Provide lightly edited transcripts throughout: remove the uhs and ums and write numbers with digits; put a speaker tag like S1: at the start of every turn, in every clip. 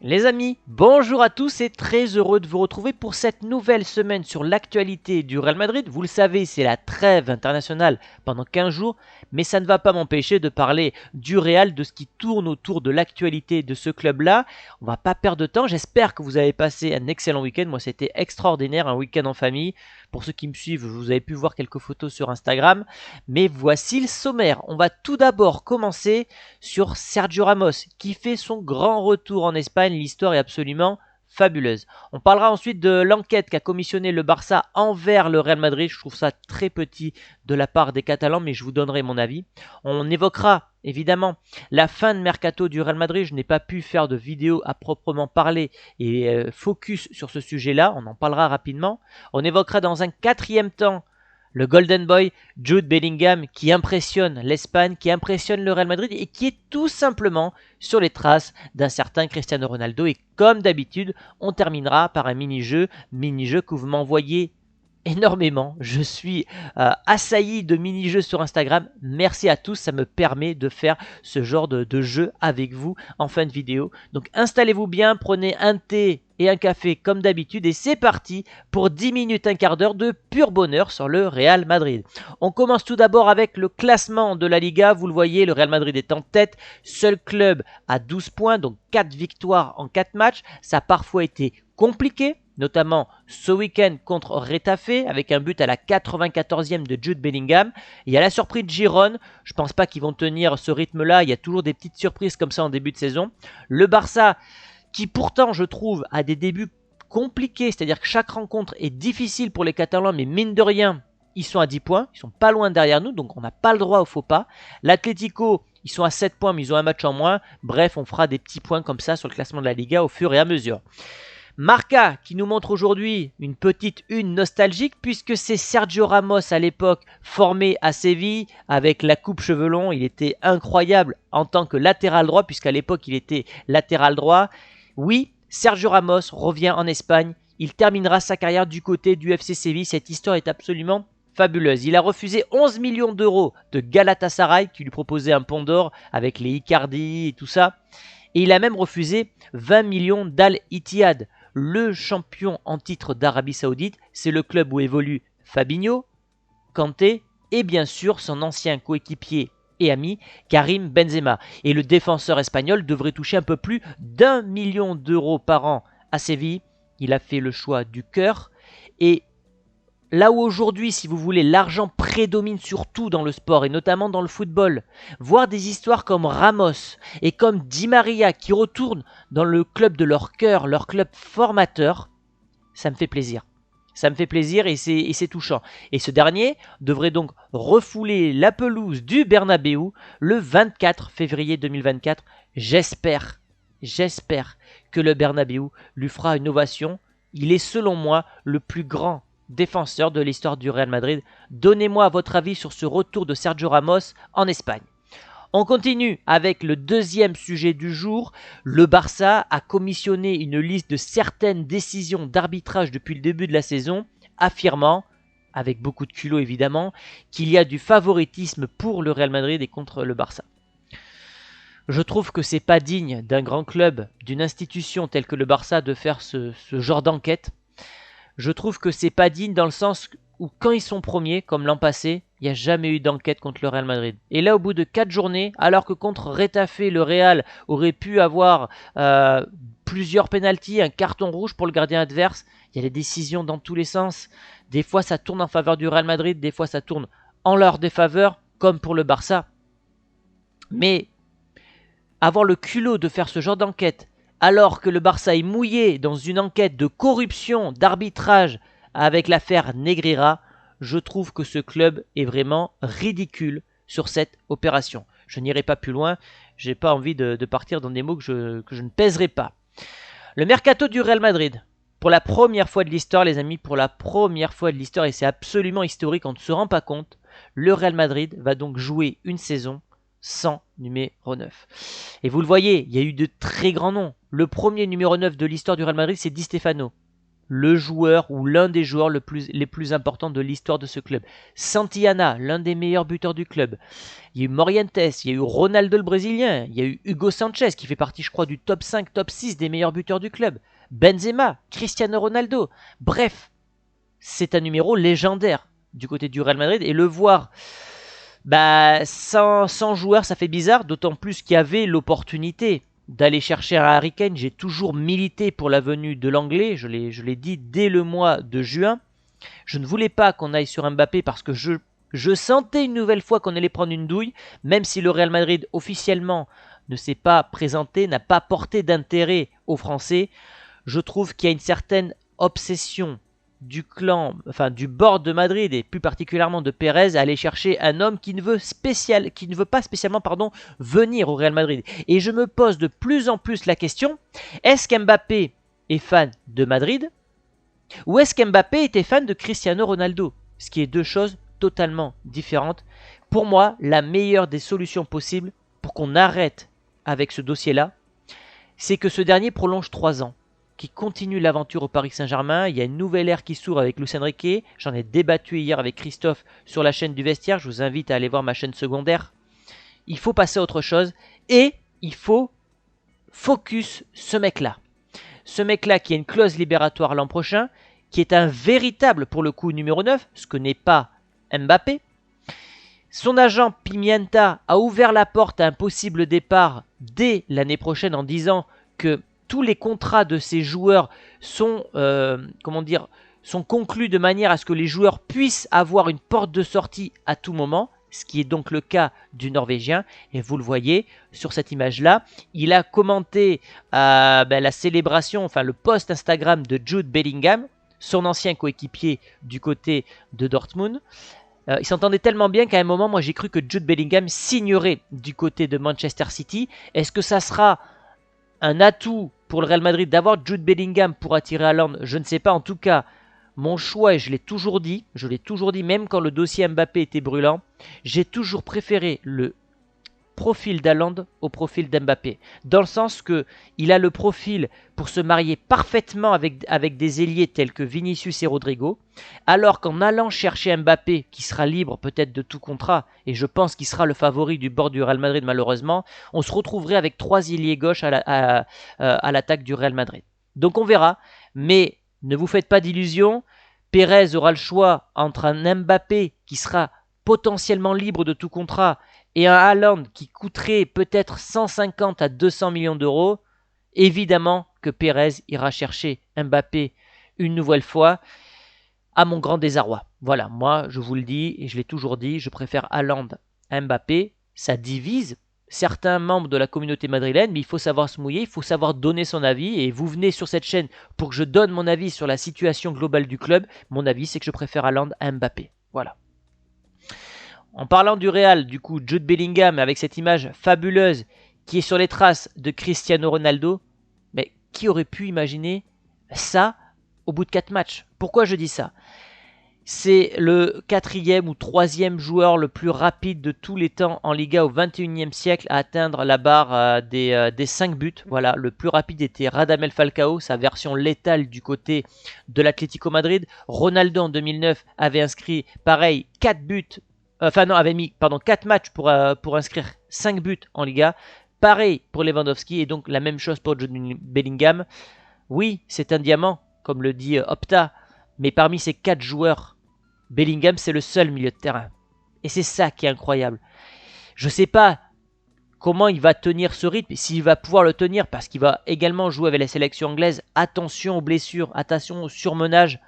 S1: Les amis, bonjour à tous et très heureux de vous retrouver pour cette nouvelle semaine sur l'actualité du Real Madrid. Vous le savez, c'est la trêve internationale pendant 15 jours, mais ça ne va pas m'empêcher de parler du Real, de ce qui tourne autour de l'actualité de ce club-là. On va pas perdre de temps, j'espère que vous avez passé un excellent week-end. Moi, c'était extraordinaire, un week-end en famille. Pour ceux qui me suivent, vous avez pu voir quelques photos sur Instagram. Mais voici le sommaire. On va tout d'abord commencer sur Sergio Ramos, qui fait son grand retour en Espagne. L'histoire est absolument fabuleuse. On parlera ensuite de l'enquête qu'a commissionné le Barça envers le Real Madrid. Je trouve ça très petit de la part des Catalans, mais je vous donnerai mon avis. On évoquera évidemment la fin de mercato du Real Madrid. Je n'ai pas pu faire de vidéo à proprement parler et focus sur ce sujet-là. On en parlera rapidement. On évoquera dans un quatrième temps le Golden Boy, Jude Bellingham, qui impressionne l'Espagne, qui impressionne le Real Madrid et qui est tout simplement sur les traces d'un certain Cristiano Ronaldo. Et comme d'habitude, on terminera par un mini-jeu que vous m'envoyez énormément. Je suis assailli de mini-jeux sur Instagram. Merci à tous, ça me permet de faire ce genre de jeu avec vous en fin de vidéo. Donc installez-vous bien, prenez un thé et un café comme d'habitude et c'est parti pour 10 minutes, un quart d'heure de pur bonheur sur le Real Madrid. On commence tout d'abord avec le classement de la Liga. Vous le voyez, le Real Madrid est en tête, seul club à 12 points, donc 4 victoires en 4 matchs. Ça a parfois été compliqué, notamment ce week-end contre Retafe avec un but à la 94e de Jude Bellingham. Il y a la surprise de Girone, je ne pense pas qu'ils vont tenir ce rythme-là, il y a toujours des petites surprises comme ça en début de saison. Le Barça qui pourtant je trouve a des débuts compliqués, c'est-à-dire que chaque rencontre est difficile pour les Catalans, mais mine de rien, ils sont à 10 points, ils sont pas loin derrière nous, donc on n'a pas le droit au faux pas. L'Atlético, ils sont à 7 points, mais ils ont un match en moins. Bref, on fera des petits points comme ça sur le classement de la Liga au fur et à mesure. Marca qui nous montre aujourd'hui une petite une nostalgique puisque c'est Sergio Ramos à l'époque formé à Séville avec la coupe cheveux longs. Il était incroyable en tant que latéral droit puisqu'à l'époque il était latéral droit. Oui, Sergio Ramos revient en Espagne. Il terminera sa carrière du côté du FC Séville. Cette histoire est absolument fabuleuse. Il a refusé 11 millions d'euros de Galatasaray qui lui proposait un pont d'or avec les Icardi et tout ça. Et il a même refusé 20 millions d'Al Ittihad, le champion en titre d'Arabie Saoudite. C'est le club où évolue Fabinho, Kanté et bien sûr son ancien coéquipier et ami Karim Benzema. Et le défenseur espagnol devrait toucher un peu plus d'1 million d'euros par an à Séville. Il a fait le choix du cœur et là où aujourd'hui, si vous voulez, l'argent prédomine surtout dans le sport et notamment dans le football, voir des histoires comme Ramos et comme Di Maria qui retournent dans le club de leur cœur, leur club formateur, ça me fait plaisir. Ça me fait plaisir et c'est touchant. Et ce dernier devrait donc refouler la pelouse du Bernabéu le 24 février 2024. J'espère que le Bernabéu lui fera une ovation. Il est selon moi le plus grand défenseur de l'histoire du Real Madrid. Donnez-moi votre avis sur ce retour de Sergio Ramos en Espagne. On continue avec le deuxième sujet du jour. Le Barça a commissionné une liste de certaines décisions d'arbitrage depuis le début de la saison, affirmant, avec beaucoup de culot évidemment, qu'il y a du favoritisme pour le Real Madrid et contre le Barça. Je trouve que c'est pas digne d'un grand club, d'une institution telle que le Barça de faire ce genre d'enquête. Je trouve que c'est pas digne dans le sens où quand ils sont premiers, comme l'an passé, il n'y a jamais eu d'enquête contre le Real Madrid. Et là, au bout de 4 journées, alors que contre Retafe, le Real aurait pu avoir plusieurs pénaltys, un carton rouge pour le gardien adverse, il y a des décisions dans tous les sens. Des fois, ça tourne en faveur du Real Madrid, des fois, ça tourne en leur défaveur, comme pour le Barça. Mais avoir le culot de faire ce genre d'enquête, alors que le Barça est mouillé dans une enquête de corruption, d'arbitrage avec l'affaire Negreira, je trouve que ce club est vraiment ridicule sur cette opération. Je n'irai pas plus loin, j'ai pas envie de partir dans des mots que je ne pèserai pas. Le mercato du Real Madrid, pour la première fois de l'histoire les amis, pour la première fois de l'histoire, et c'est absolument historique, on ne se rend pas compte, le Real Madrid va donc jouer une saison sans numéro 9. Et vous le voyez, il y a eu de très grands noms. Le premier numéro 9 de l'histoire du Real Madrid, c'est Di Stefano. le joueur ou l'un des joueurs les plus importants de l'histoire de ce club. Santillana, l'un des meilleurs buteurs du club. Il y a eu Morientes, il y a eu Ronaldo le Brésilien, il y a eu Hugo Sanchez qui fait partie, je crois, du top 5, top 6 des meilleurs buteurs du club. Benzema, Cristiano Ronaldo. Bref, c'est un numéro légendaire du côté du Real Madrid et le voir sans joueur, ça fait bizarre, d'autant plus qu'il y avait l'opportunité d'aller chercher un Harry Kane. J'ai toujours milité pour la venue de l'anglais, je l'ai dit dès le mois de juin. Je ne voulais pas qu'on aille sur Mbappé parce que je sentais une nouvelle fois qu'on allait prendre une douille, même si le Real Madrid officiellement ne s'est pas présenté, n'a pas porté d'intérêt aux Français. Je trouve qu'il y a une certaine obsession du clan, enfin du board de Madrid et plus particulièrement de Pérez à aller chercher un homme qui ne veut pas spécialement venir au Real Madrid. Et je me pose de plus en plus la question, est-ce qu'Mbappé est fan de Madrid ou est-ce qu'Mbappé était fan de Cristiano Ronaldo? Ce qui est deux choses totalement différentes. Pour moi, la meilleure des solutions possibles pour qu'on arrête avec ce dossier-là, c'est que ce dernier prolonge 3 ans, qui continue l'aventure au Paris Saint-Germain. Il y a une nouvelle ère qui s'ouvre avec Luis Enrique. J'en ai débattu hier avec Christophe sur la chaîne du vestiaire. Je vous invite à aller voir ma chaîne secondaire. Il faut passer à autre chose et il faut focus ce mec-là. Ce mec-là qui a une clause libératoire l'an prochain, qui est un véritable, pour le coup, numéro 9, ce que n'est pas Mbappé. Son agent Pimienta a ouvert la porte à un possible départ dès l'année prochaine en disant que tous les contrats de ces joueurs sont conclus de manière à ce que les joueurs puissent avoir une porte de sortie à tout moment, ce qui est donc le cas du Norvégien. Et vous le voyez sur cette image-là, il a commenté la célébration, enfin le post Instagram de Jude Bellingham, son ancien coéquipier du côté de Dortmund. Ils s'entendaient tellement bien qu'à un moment, moi j'ai cru que Jude Bellingham signerait du côté de Manchester City. Est-ce que ça sera un atout pour le Real Madrid d'avoir Jude Bellingham pour attirer Haaland? Je ne sais pas. En tout cas, mon choix, et je l'ai toujours dit, même quand le dossier Mbappé était brûlant, j'ai toujours préféré le profil d'Haaland au profil d'Mbappé. Dans le sens que il a le profil pour se marier parfaitement avec des ailiers tels que Vinicius et Rodrigo, alors qu'en allant chercher Mbappé, qui sera libre peut-être de tout contrat, et je pense qu'il sera le favori du bord du Real Madrid malheureusement, on se retrouverait avec 3 ailiers gauche à l'attaque du Real Madrid. Donc on verra, mais ne vous faites pas d'illusions, Pérez aura le choix entre un Mbappé qui sera potentiellement libre de tout contrat et un Haaland qui coûterait peut-être 150 à 200 millions d'euros. Évidemment que Pérez ira chercher Mbappé une nouvelle fois, à mon grand désarroi. Voilà, moi je vous le dis et je l'ai toujours dit, je préfère Haaland à Mbappé. Ça divise certains membres de la communauté madrilène, mais il faut savoir se mouiller, il faut savoir donner son avis. Et vous venez sur cette chaîne pour que je donne mon avis sur la situation globale du club. Mon avis, c'est que je préfère Haaland à Mbappé. Voilà. En parlant du Real, du coup, Jude Bellingham avec cette image fabuleuse qui est sur les traces de Cristiano Ronaldo, mais qui aurait pu imaginer ça au bout de 4 matchs? Pourquoi je dis ça? C'est le 4e ou 3e joueur le plus rapide de tous les temps en Liga au 21e siècle à atteindre la barre des 5 buts. Voilà, le plus rapide était Radamel Falcao, sa version létale du côté de l'Atlético Madrid. Ronaldo en 2009 avait inscrit pareil 4 buts. Avait mis 4 matchs pour inscrire 5 buts en Liga. Pareil pour Lewandowski et donc la même chose pour Jude Bellingham. Oui, c'est un diamant, comme le dit Opta, mais parmi ces 4 joueurs, Bellingham c'est le seul milieu de terrain. Et c'est ça qui est incroyable. Je ne sais pas comment il va tenir ce rythme, s'il va pouvoir le tenir, parce qu'il va également jouer avec la sélection anglaise. Attention aux blessures, attention au surmenage.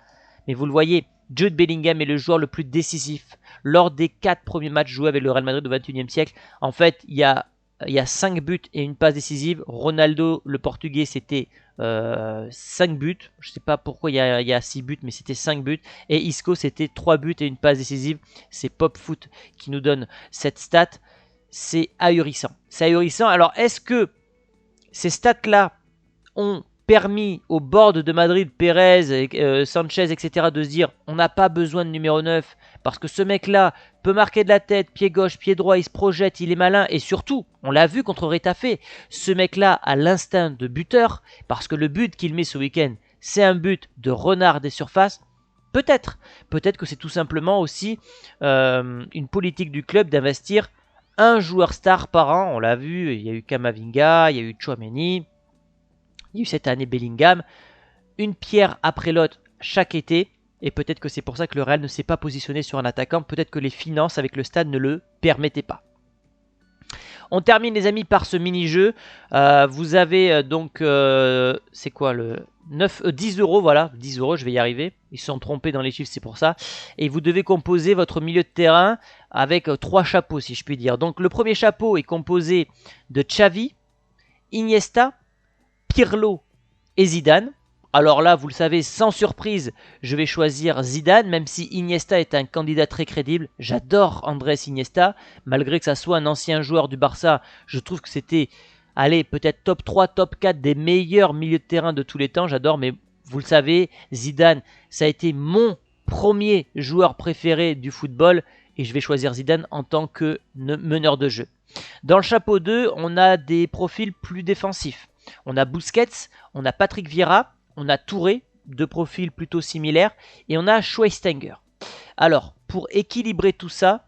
S1: Mais vous le voyez, Jude Bellingham est le joueur le plus décisif. Lors des 4 premiers matchs joués avec le Real Madrid au XXIe siècle, en fait, il y a 5 buts et une passe décisive. Ronaldo, le Portugais, c'était 5 buts. Je ne sais pas pourquoi il y a 6 buts, mais c'était 5 buts. Et Isco, c'était 3 buts et une passe décisive. C'est Pop Foot qui nous donne cette stat. C'est ahurissant. C'est ahurissant. Alors, est-ce que ces stats-là ont permis au board de Madrid, Pérez, Sanchez, etc. de se dire on n'a pas besoin de numéro 9 parce que ce mec-là peut marquer de la tête, pied gauche, pied droit, il se projette, il est malin et surtout, on l'a vu contre Retafe, ce mec-là a l'instinct de buteur parce que le but qu'il met ce week-end, c'est un but de renard des surfaces? Peut-être. Peut-être que c'est tout simplement aussi une politique du club d'investir un joueur star par an. On l'a vu, il y a eu Kamavinga, il y a eu Tchouaméni, il y a eu cette année Bellingham. Une pierre après l'autre chaque été. Et peut-être que c'est pour ça que le Real ne s'est pas positionné sur un attaquant. Peut-être que les finances avec le stade ne le permettaient pas. On termine les amis par ce mini-jeu. Vous avez donc, c'est quoi le 10 euros, voilà, 10 euros, je vais y arriver. Ils se sont trompés dans les chiffres, c'est pour ça. Et vous devez composer votre milieu de terrain avec 3 chapeaux, si je puis dire. Donc le premier chapeau est composé de Xavi, Iniesta, Pirlo et Zidane. Alors là, vous le savez, sans surprise, je vais choisir Zidane, même si Iniesta est un candidat très crédible. J'adore Andrés Iniesta, malgré que ça soit un ancien joueur du Barça. Je trouve que c'était, allez, peut-être top 3, top 4 des meilleurs milieux de terrain de tous les temps. J'adore, mais vous le savez, Zidane, ça a été mon premier joueur préféré du football. Et je vais choisir Zidane en tant que meneur de jeu. Dans le chapeau 2, on a des profils plus défensifs. On a Busquets, on a Patrick Vieira, on a Touré, deux profils plutôt similaires, et on a Schweinsteiger. Alors, pour équilibrer tout ça,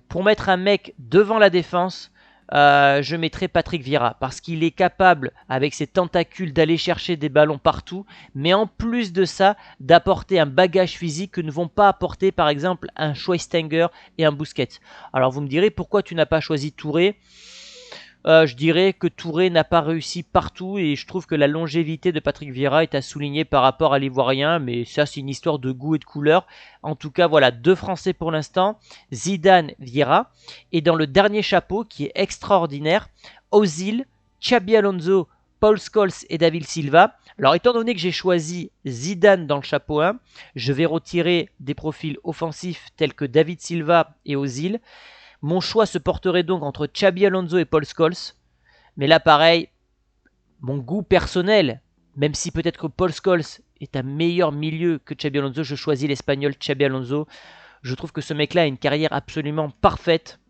S1: pour mettre un mec devant la défense, je mettrai Patrick Vieira, parce qu'il est capable, avec ses tentacules, d'aller chercher des ballons partout, mais en plus de ça, d'apporter un bagage physique que ne vont pas apporter, par exemple, un Schweinsteiger et un Busquets. Alors vous me direz, pourquoi tu n'as pas choisi Touré ? Je dirais que Touré n'a pas réussi partout et je trouve que la longévité de Patrick Vieira est à souligner par rapport à l'Ivoirien, mais ça c'est une histoire de goût et de couleur. En tout cas voilà, 2 Français pour l'instant, Zidane, Vieira, et dans le dernier chapeau qui est extraordinaire, Ozil, Xabi Alonso, Paul Scholes et David Silva. Alors étant donné que j'ai choisi Zidane dans le chapeau 1, je vais retirer des profils offensifs tels que David Silva et Ozil. Mon choix se porterait donc entre Xabi Alonso et Paul Scholes. Mais là, pareil, mon goût personnel, même si peut-être que Paul Scholes est un meilleur milieu que Xabi Alonso, je choisis l'Espagnol Xabi Alonso. Je trouve que ce mec-là a une carrière absolument parfaite.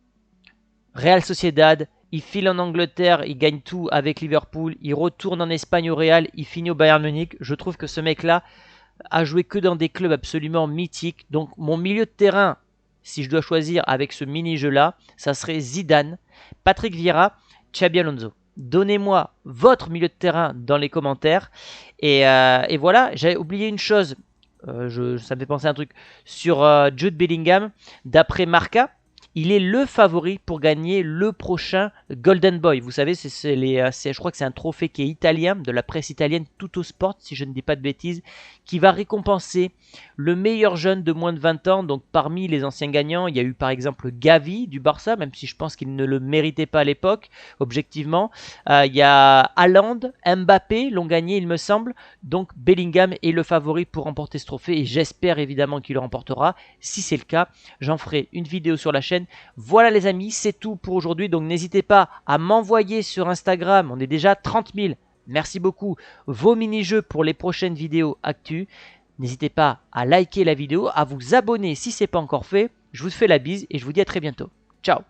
S1: Real Sociedad, il file en Angleterre, il gagne tout avec Liverpool, il retourne en Espagne au Real, il finit au Bayern Munich. Je trouve que ce mec-là a joué que dans des clubs absolument mythiques. Donc mon milieu de terrain, si je dois choisir avec ce mini-jeu-là, ça serait Zidane, Patrick Vieira, Xabi Alonso. Donnez-moi votre milieu de terrain dans les commentaires. Et voilà, j'avais oublié une chose, ça me fait penser à un truc, sur Jude Bellingham, d'après Marca. Il est le favori pour gagner le prochain Golden Boy. Vous savez, je crois que c'est un trophée qui est italien, de la presse italienne, Tuttosport, si je ne dis pas de bêtises, qui va récompenser le meilleur jeune de moins de 20 ans. Donc parmi les anciens gagnants, il y a eu par exemple Gavi du Barça, même si je pense qu'il ne le méritait pas à l'époque, objectivement. Il y a Haaland, Mbappé l'ont gagné, il me semble. Donc Bellingham est le favori pour remporter ce trophée et j'espère évidemment qu'il le remportera. Si c'est le cas, j'en ferai une vidéo sur la chaîne. Voilà les amis, c'est tout pour aujourd'hui. Donc n'hésitez pas à m'envoyer sur Instagram, on est déjà 30 000. Merci beaucoup. Vos mini-jeux pour les prochaines vidéos actu. N'hésitez pas à liker la vidéo, à vous abonner si ce n'est pas encore fait. Je vous fais la bise et je vous dis à très bientôt. Ciao.